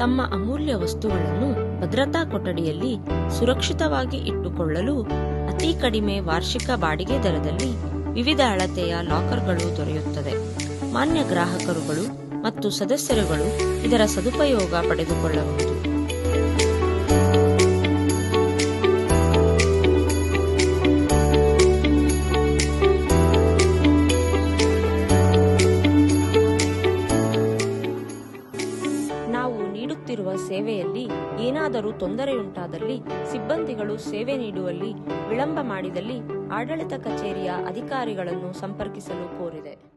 ತಮ್ಮ ಅಮೂಲ್ಯ ವಸ್ತುಗಳನ್ನು ಭದ್ರತಾ ಕೊಠಡಿಯಲ್ಲಿ ಸುರಕ್ಷಿತವಾಗಿ ಇಟ್ಟುಕೊಳ್ಳಲು ಅತಿ ಕಡಿಮೆ ವಾರ್ಷಿಕ ಬಾಡಿಗೆ ದರದಲ್ಲಿ ವಿವಿಧ ಅಳತೆಯ ಲಾಕರ್ಗಳು ದೊರೆಯುತ್ತದೆ. ಮಾನ್ಯ ಗ್ರಾಹಕರುಗಳು ಮತ್ತು ಸದಸ್ಯರುಗಳು ಇದರ ಸದುಪಯೋಗ ಪಡೆದುಕೊಳ್ಳಬಹುದು. ನಾವು ನೀಡುತ್ತಿರುವ ಸೇವೆಯಲ್ಲಿ ಏನಾದರೂ ತೊಂದರೆಯುಂಟಾದಲ್ಲಿ, ಸಿಬ್ಬಂದಿಗಳು ಸೇವೆ ನೀಡುವಲ್ಲಿ ವಿಳಂಬ ಮಾಡಿದಲ್ಲಿ ಆಡಳಿತ ಕಚೇರಿಯ ಅಧಿಕಾರಿಗಳನ್ನು ಸಂಪರ್ಕಿಸಲು ಕೋರಿದೆ.